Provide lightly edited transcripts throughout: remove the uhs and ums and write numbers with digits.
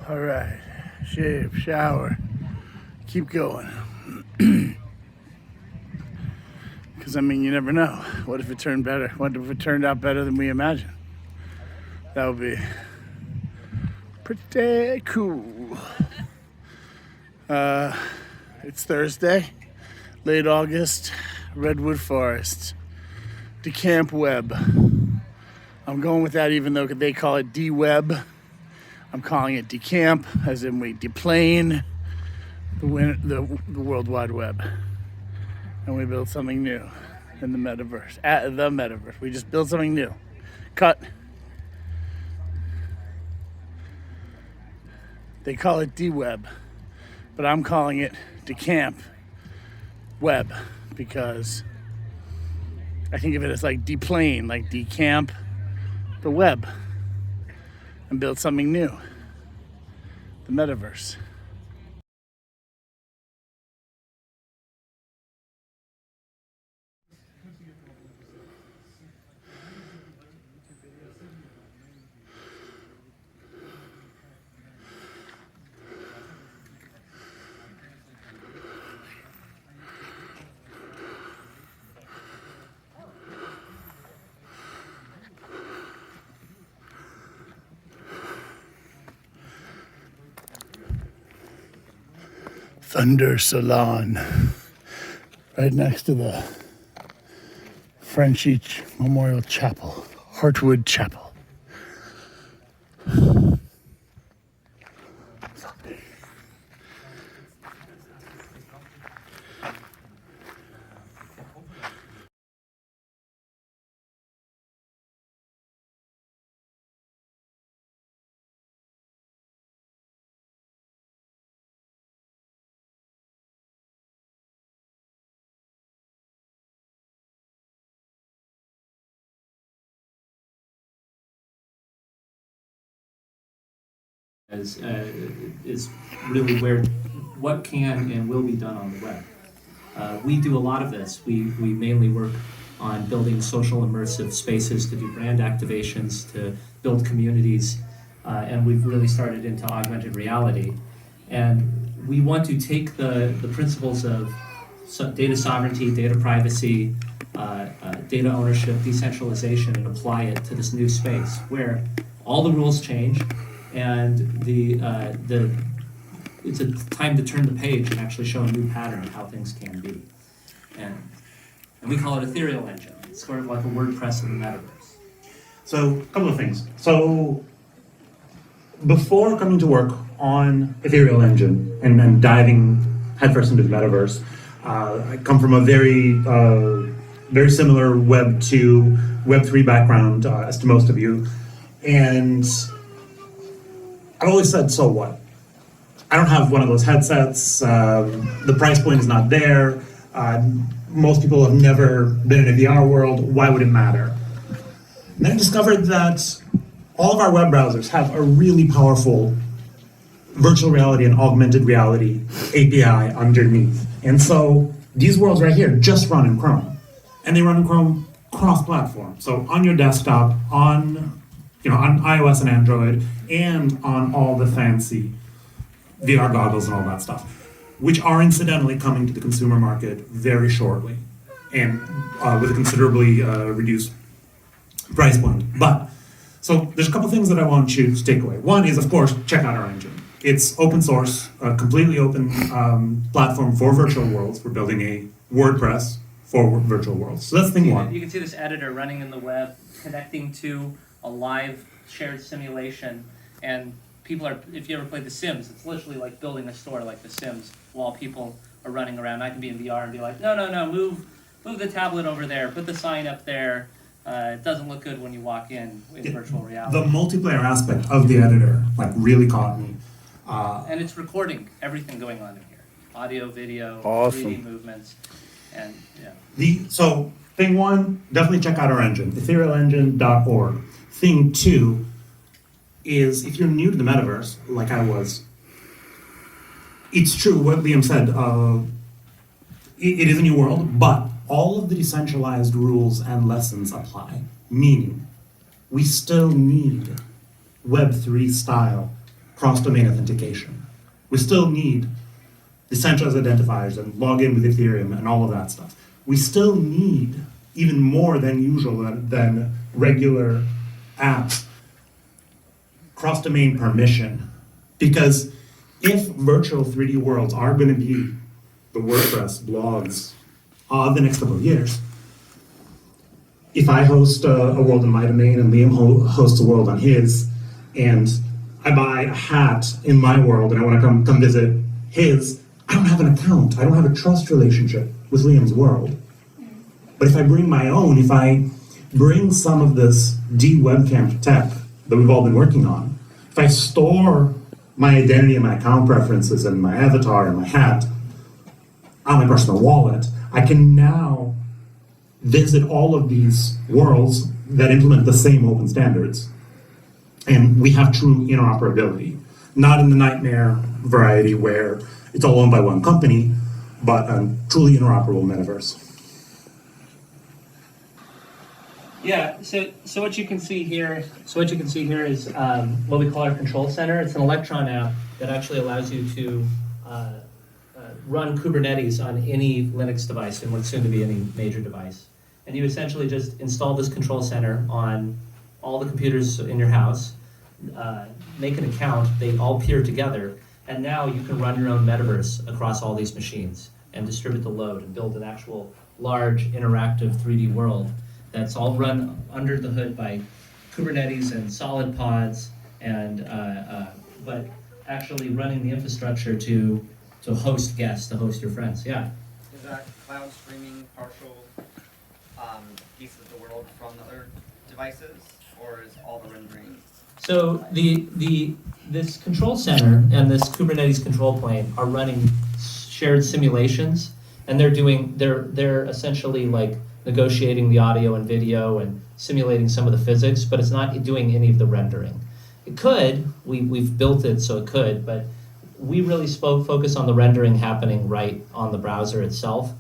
All right, shave, shower, keep going. Because, I mean, you never know. What if it turned better? What if it turned out better than we imagined? That would be pretty cool. It's Thursday, late August, Redwood Forest, DeCamp Web. I'm going with that even though they call it D-Web. I'm calling it DeCamp, as in we deplane the World Wide Web. And we build something new in the metaverse. At the metaverse. We just build something new. Cut. They call it D-Web, but I'm calling it DeCamp Web because I think of it as like deplane, like decamp the web and build something new. The metaverse. Thunder Salon, right next to the French Memorial Chapel, Heartwood Chapel. Is really where what can and will be done on the web. We do a lot of this. We mainly work on building social immersive spaces to do brand activations, to build communities, and we've really started into augmented reality. And we want to take the principles of data sovereignty, data privacy, data ownership, decentralization, and apply it to this new space where all the rules change, and it's a time to turn the page and actually show a new pattern of how things can be. And we call it Ethereal Engine. It's sort of like a WordPress in the metaverse. So, a couple of things. So, before coming to work on Ethereal Engine and diving headfirst into the metaverse, I come from a very similar Web 2, Web 3 background as to most of you. And I've always said, so what? I don't have one of those headsets. The price point is not there. Most people have never been in a VR world. Why would it matter? And then I discovered that all of our web browsers have a really powerful virtual reality and augmented reality API underneath. And so these worlds right here just run in Chrome. And they run in Chrome cross-platform. So on your desktop, on iOS and Android, and on all the fancy VR goggles and all that stuff, which are incidentally coming to the consumer market very shortly, and with a considerably reduced price point. But, so there's a couple things that I want you to take away. One is, of course, check out our engine. It's open source, a completely open platform for virtual worlds. We're building a WordPress for virtual worlds. So that's thing one. You can see this editor running in the web, connecting to a live shared simulation, and people are, if you ever played The Sims, it's literally like building a store like The Sims while people are running around. I can be in VR and be like, no, move the tablet over there, put the sign up there. It doesn't look good when you walk in virtual reality. The multiplayer aspect of the editor really caught me. And it's recording everything going on in here. Audio, video, Awesome. 3D movements, and yeah. So thing one, definitely check out our engine, etherealengine.org. Thing two is, if you're new to the metaverse, like I was, it's true what Liam said, it is a new world, but all of the decentralized rules and lessons apply. Meaning, we still need Web3 style cross-domain authentication. We still need decentralized identifiers and log in with Ethereum and all of that stuff. We still need, even more than usual, than regular apps, cross-domain permission. Because if virtual 3D worlds are going to be the WordPress blogs of the next couple of years, if I host a world in my domain and Liam hosts a world on his, and I buy a hat in my world and I want to come visit his, I don't have an account. I don't have a trust relationship with Liam's world. But if I bring my own, if I bring some of this de-webcam tech that we've all been working on, if I store my identity and my account preferences and my avatar and my hat on my personal wallet, I can now visit all of these worlds that implement the same open standards. And we have true interoperability, not in the nightmare variety where it's all owned by one company, but a truly interoperable metaverse. Yeah, so what you can see here, is what we call our control center. It's an Electron app that actually allows you to run Kubernetes on any Linux device and what's soon to be any major device. And you essentially just install this control center on all the computers in your house, make an account, they all peer together, and now you can run your own metaverse across all these machines and distribute the load and build an actual large interactive 3D world that's all run under the hood by Kubernetes and solid pods, and but actually running the infrastructure to host guests, to host your friends. Yeah. Is that cloud streaming partial piece of the world from the other devices, or is all the rendering? So this control center and this Kubernetes control plane are running shared simulations, and they're essentially like negotiating the audio and video and simulating some of the physics, but it's not doing any of the rendering. It could, we've built it so it could, but we really focus on the rendering happening right on the browser itself,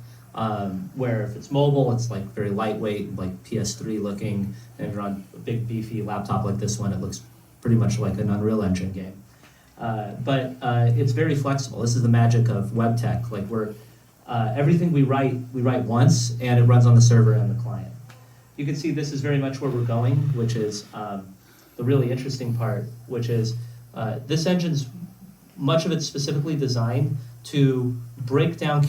where if it's mobile, it's like very lightweight, like PS3 looking, and if you're on a big beefy laptop like this one, it looks pretty much like an Unreal Engine game. But it's very flexible. This is the magic of web tech. Like everything we write once, and it runs on the server and the client. You can see this is very much where we're going, which is the really interesting part, which is this engine's, much of it's specifically designed to break down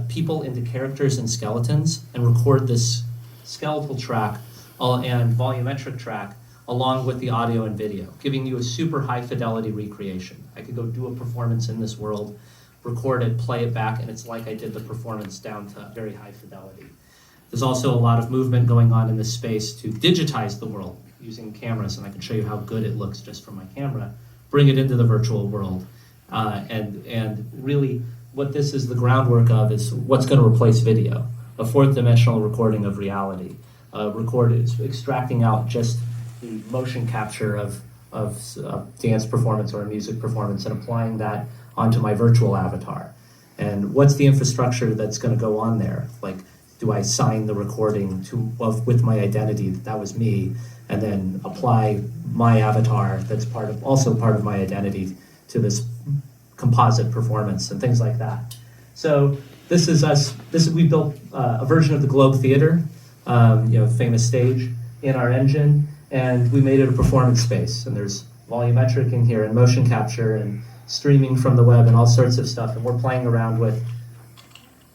people into characters and skeletons and record this skeletal track and volumetric track along with the audio and video, giving you a super high fidelity recreation. I could go do a performance in this world, record it, play it back, and it's like I did the performance down to very high fidelity. There's also a lot of movement going on in this space to digitize the world using cameras, and I can show you how good it looks just from my camera. Bring it into the virtual world. And really what this is the groundwork of is what's going to replace video, a fourth dimensional recording of reality. Extracting out just the motion capture of dance performance or a music performance and applying that onto my virtual avatar. And what's the infrastructure that's going to go on there? Like, do I sign the recording with my identity that was me, and then apply my avatar that's also part of my identity to this composite performance and things like that. So this is us. We built a version of the Globe Theater, famous stage, in our engine, and we made it a performance space. And there's volumetric in here and motion capture and streaming from the web and all sorts of stuff. And we're playing around with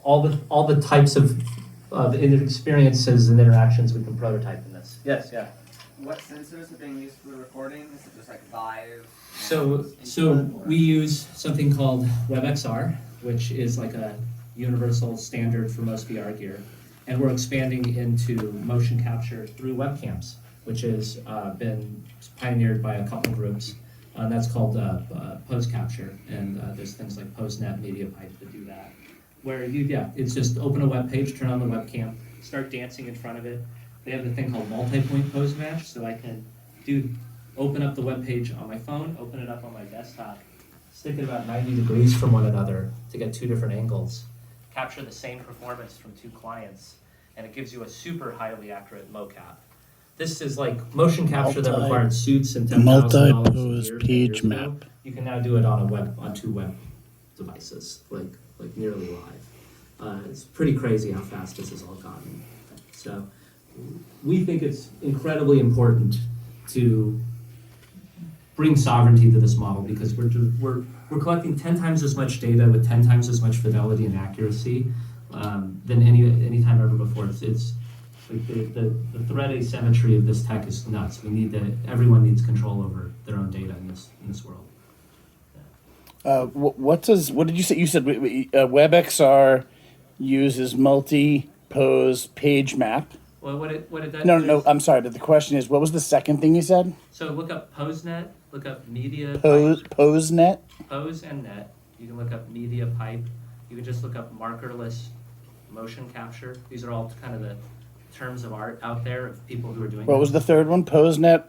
all the types of experiences and interactions we can prototype in this. Yes, yeah. What sensors are being used for the recording? Is it just like Vive? So we use something called WebXR, which is like a universal standard for most VR gear. And we're expanding into motion capture through webcams, which has been pioneered by a couple groups. And that's called pose capture. And there's things like PoseNet, MediaPipe that do that. Where it's just open a web page, turn on the webcam, start dancing in front of it. They have the thing called multi-point pose match, so I can open up the web page on my phone, open it up on my desktop, stick it about 90 degrees from one another to get two different angles, capture the same performance from two clients, and it gives you a super highly accurate mocap. this is like motion capture that Multi- required suits and $10,000 multi-pose a year, 10 page years ago. map. You can now do it on two web devices, like nearly live. It's pretty crazy how fast this has all gotten. So we think it's incredibly important to bring sovereignty to this model because we're collecting 10 times as much data with 10 times as much fidelity and accuracy than any time ever before. It's like the threat asymmetry of this tech is nuts. We need everyone needs control over their own data in this world. What did you say? You said WebXR uses multi-pose page map. Well, what it does. No, I'm sorry, but the question is, what was the second thing you said? So look up PoseNet, look up media. PoseNet? Pose and net. You can look up media pipe. You can just look up markerless motion capture. These are all kind of the terms of art out there of people who are doing What it. was the third one? PoseNet,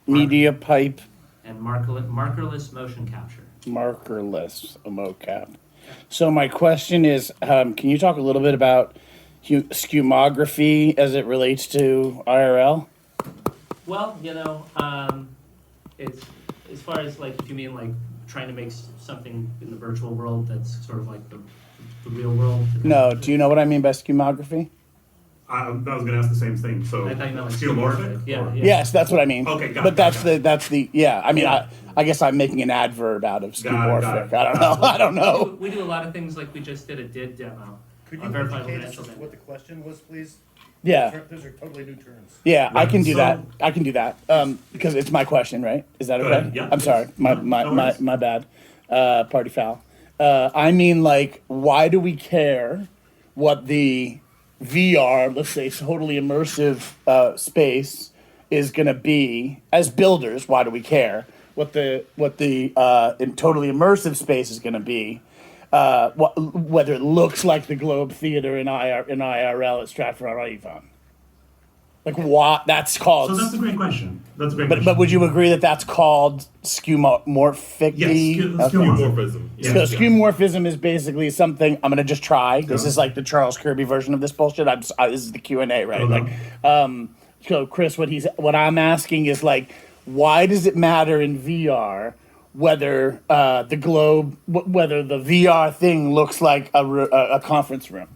media pipe, And markerless motion capture. markerless, a mocap. So my question is, can you talk a little bit about skeuomorphy as it relates to IRL? Well, it's as far as like if you mean like trying to make something in the virtual world that's sort of like the real world. No, do you know what I mean by skeuomorphy? I was going to ask the same thing. So, I thought you meant like skeuomorphic? Yeah, Or- yeah. Yes, that's what I mean. Okay, got but it, that's got it. that's the yeah. I mean, I guess I'm making an adverb out of Got skeuomorphic. it. I don't know. I don't know. We do a lot of things like we just did a DID demo. Could on you verifiable educate us credential as to net. what the question was, please? Yeah, Those are totally new terms. yeah. I can do So- that. I can do that. Because it's my question, right? Is that Go okay? ahead, yeah. I'm sorry. My No worries. my bad. Party foul. I mean, like, why do we care what the VR, let's say, totally immersive space is going to be as builders? Why do we care what the totally immersive space is going to be? Whether it looks like the Globe Theater in IRL at Stratford-on-Avon. Like, what? That's called. So that's a great question. But would you agree that that's called skeuomorphic? Yes, Okay. Skeuomorphism. Yeah. So skeuomorphism is basically something. I'm gonna just try. This Go. is like the Charles Kirby version of this bullshit. This is the Q&A, right? Go. Like, so Chris, what I'm asking is like, why does it matter in VR whether the globe, whether the VR thing looks like a conference room?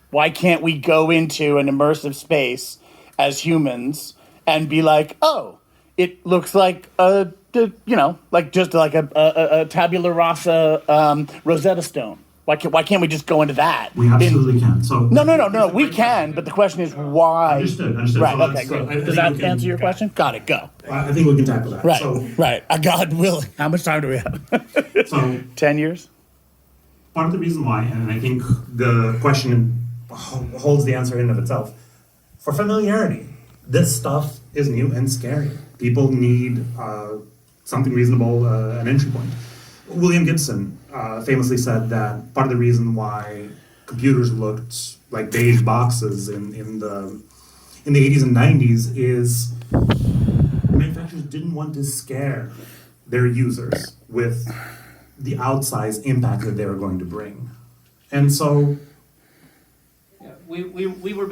Why can't we go into an immersive space as humans and be like, oh, it looks like just like a tabula rasa Rosetta Stone. Why can't we just go into that? We absolutely can. So No. We can, but the question is why. Understood. Right. So Okay. let's- Great. I Does think that we can- answer your question? Got it. Go. I think we can tackle that. Right. So, Right. God willing. How much time do we have? so 10 years. part of the reason why, and I think the question holds the answer in of itself, for familiarity. This stuff is new and scary. People need something reasonable, an entry point. William Gibson famously said that part of the reason why computers looked like beige boxes in the 80s and 90s is manufacturers didn't want to scare their users with the outsized impact that they were going to bring. And so Yeah, we were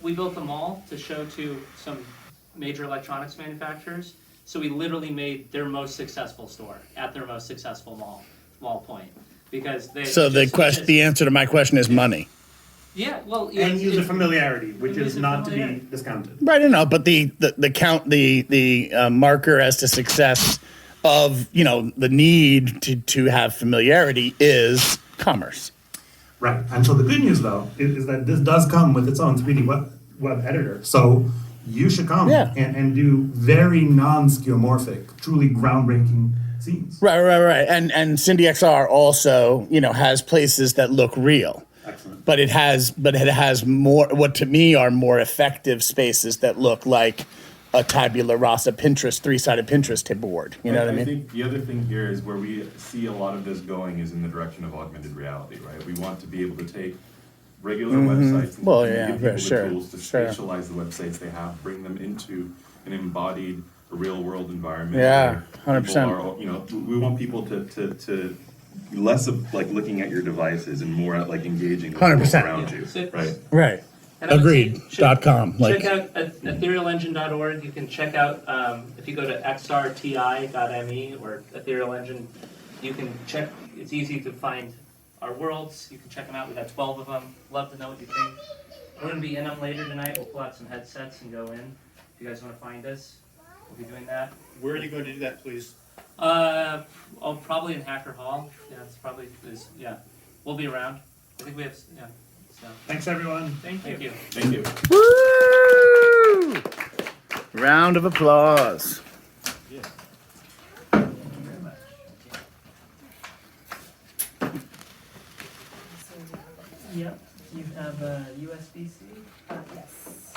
we built a mall to show to some major electronics manufacturers. So we literally made their most successful store at their most successful mall point because they. So the answer to my question is money. Yeah, well, and user familiarity, which and is user not to be familiarity. discounted. Right, I know, but the count, the marker as to success of the need to have familiarity is commerce. Right. And so the good news, though, is that this does come with its own 3D web editor. So you should come Yeah. and do very non-skeuomorphic, truly groundbreaking scenes. Right, and CindyXR also has places that look real. Excellent. But it has more, what to me are more effective spaces that look like a tabula rasa Pinterest, three-sided Pinterest board. You know what I mean? I think the other thing here is where we see a lot of this going is in the direction of augmented reality, right? We want to be able to take regular websites and Well, give yeah, people the sure, tools to sure. spatialize the websites they have, bring them into an embodied real-world environment. Yeah, where 100%. people are, we want people to less of like looking at your devices and more at like engaging with 100%. people around you, So- right? Right. And I would say Agreed.com. check out etherealengine.org. You can check out, if you go to xrti.me or Ethereal Engine, you can check, it's easy to find our worlds. You can check them out. We've got 12 of them. Love to know what you think. We're going to be in them later tonight. We'll pull out some headsets and go in. If you guys want to find us, we'll be doing that. Where are you going to do that, please? Probably in Hacker Hall. Yeah, it's probably, yeah. We'll be around. I think we have, yeah. So, Thanks, everyone. thank you. Thank you. Woo! Round of applause. Yep. You have a USB-C? Yes.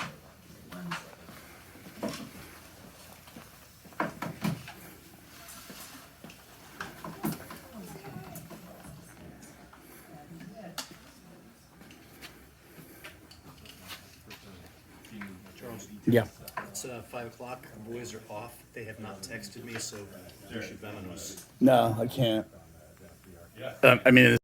Charles, Yeah. it's 5 o'clock. The boys are off. They have not texted me, so you should Venmo's. No, I can't. I mean,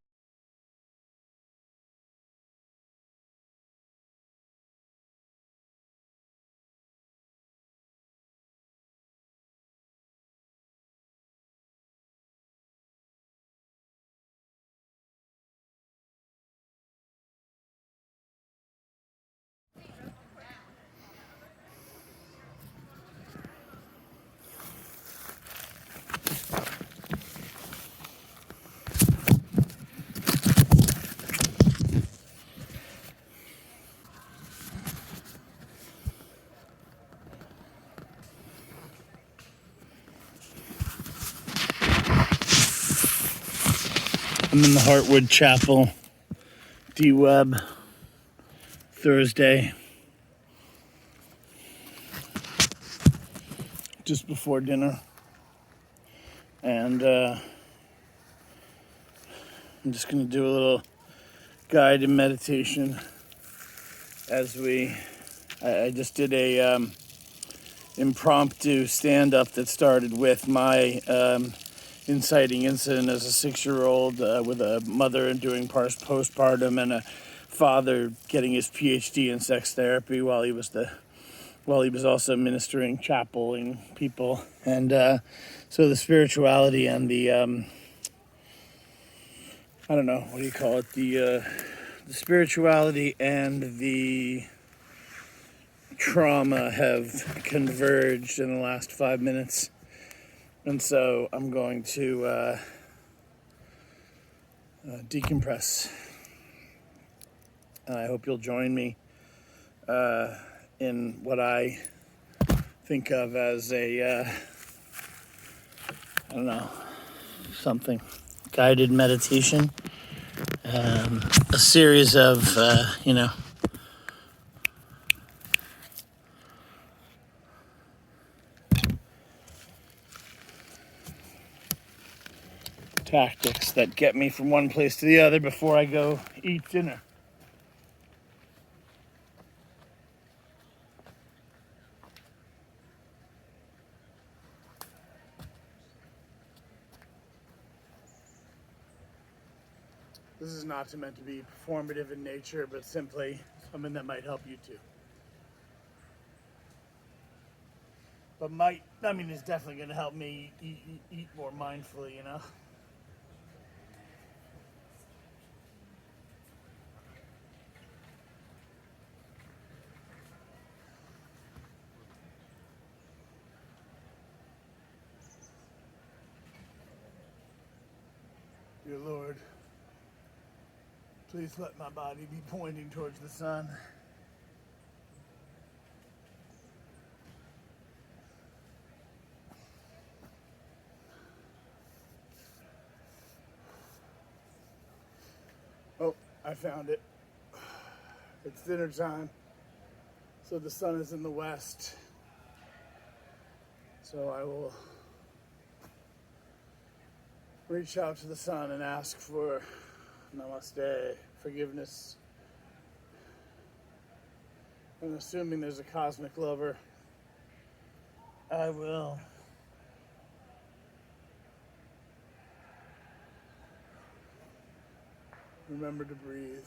I'm in the Heartwood Chapel, D-Web, Thursday, just before dinner. And I'm just going to do a little guided meditation as I just did a impromptu stand-up that started with my inciting incident as a 6-year-old with a mother doing postpartum and a father getting his PhD in sex therapy while he was also ministering chapeling people. And so the spirituality and the I don't know, what do you call it, the spirituality and the trauma have converged in the last 5 minutes. And so I'm going to decompress. And I hope you'll join me in what I think of as a, I don't know, something, guided meditation. A series of, tactics that get me from one place to the other before I go eat dinner. This is not meant to be performative in nature, but simply something that might help you too. But it's definitely going to help me eat more mindfully, you know? Dear Lord, please let my body be pointing towards the sun. Oh, I found it. It's dinner time, so the sun is in the west. So I will reach out to the sun and ask for namaste, forgiveness. And assuming there's a cosmic lover, I will remember to breathe.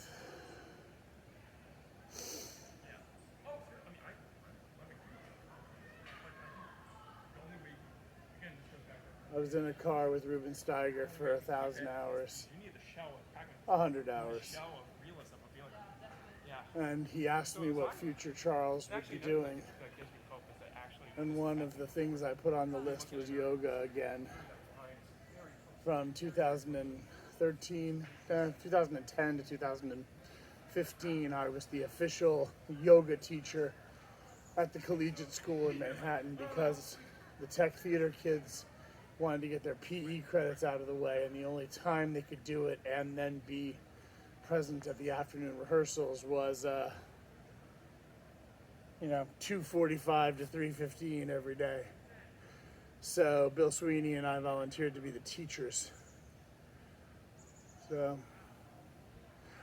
I was in a car with Ruben Steiger for 1,000 hours, 100 hours. And he asked me what future Charles would be doing. And one of the things I put on the list was yoga again. From 2010 to 2015, I was the official yoga teacher at the collegiate school in Manhattan because the tech theater kids wanted to get their PE credits out of the way, and the only time they could do it and then be present at the afternoon rehearsals was 2:45 to 3:15 every day. So Bill Sweeney and I volunteered to be the teachers. So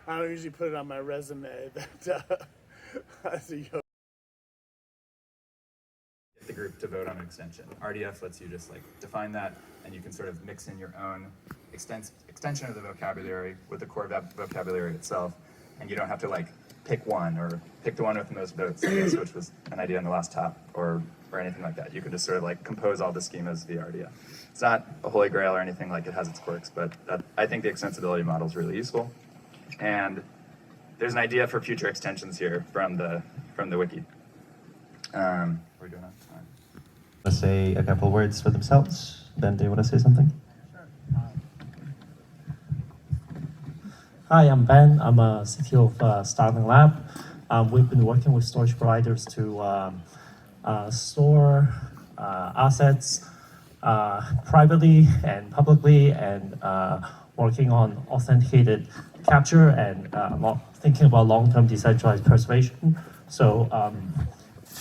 I don't usually put it on my resume that as a yoga. The group to vote on an extension. RDF lets you just like define that, and you can sort of mix in your own extension of the vocabulary with the core vocabulary itself, and you don't have to like pick one or pick the one with the most votes, I guess, which was an idea in the last top, or anything like that. You can just sort of like compose all the schemas via RDF. It's not a holy grail or anything, like it has its quirks, but I think the extensibility model is really useful. And there's an idea for future extensions here from the wiki. We're doing it. Want to say a couple words for themselves? Ben, do you want to say something? Hi, I'm Ben. I'm a CTO of Starling Lab. We've been working with storage providers to store assets privately and publicly, and working on authenticated capture and thinking about long-term decentralized preservation. So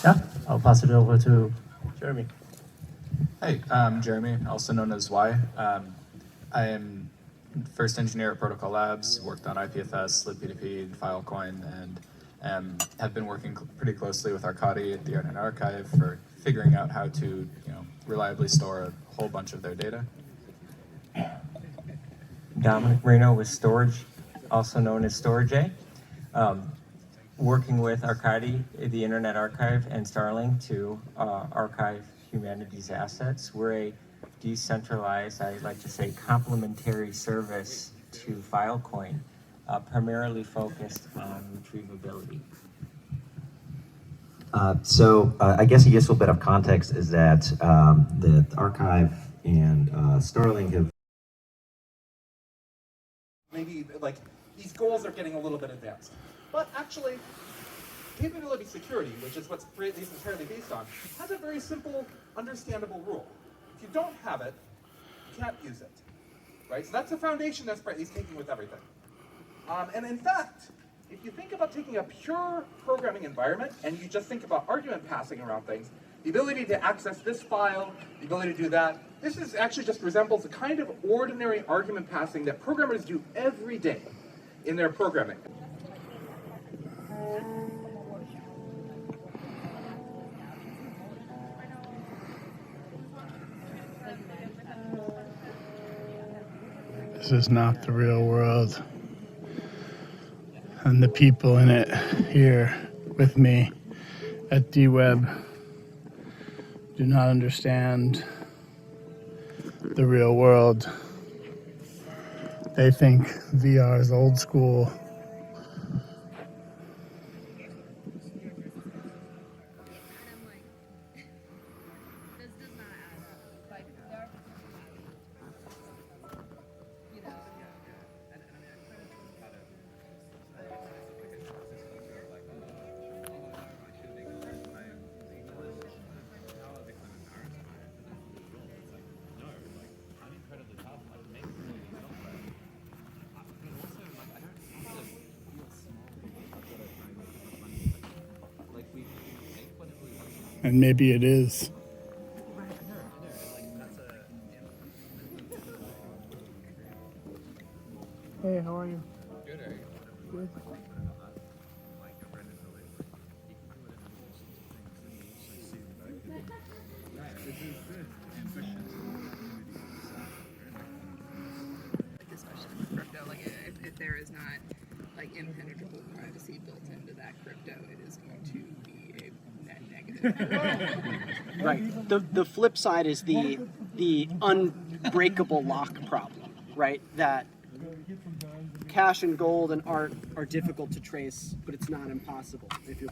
yeah, I'll pass it over to Jeremy. Hey, I'm Jeremy, also known as Y. I am first engineer at Protocol Labs, worked on IPFS, libp2p, Filecoin, and have been working pretty closely with Arkady at the Internet Archive for figuring out how to, reliably store a whole bunch of their data. Dominic Reno with Storage, also known as Storage. Working with Arkady, the Internet Archive, and Starling to archive humanity's assets. We're a decentralized, I like to say, complementary service to Filecoin, primarily focused on retrievability. I guess a useful bit of context is that the archive and Starling have maybe like these goals are getting a little bit advanced. But actually, capability security, which is what Sprightly is entirely based on, has a very simple, understandable rule. If you don't have it, you can't use it. Right? So that's the foundation that Sprightly is taking with everything. And in fact, if you think about taking a pure programming environment and you just think about argument passing around things, the ability to access this file, the ability to do that, this is actually just resembles the kind of ordinary argument passing that programmers do every day in their programming. This is not the real world. And the people in it here with me at DWeb do not understand the real world. They think VR is old school. And maybe it is. Hey, how are you? Good, are you? Good. This question for crypto, like if there is not like impenetrable privacy built into that crypto, it is going to be a net negative. Right. The flip side is the the unbreakable lock problem, right? That cash and gold and art are difficult to trace, but it's not impossible if you're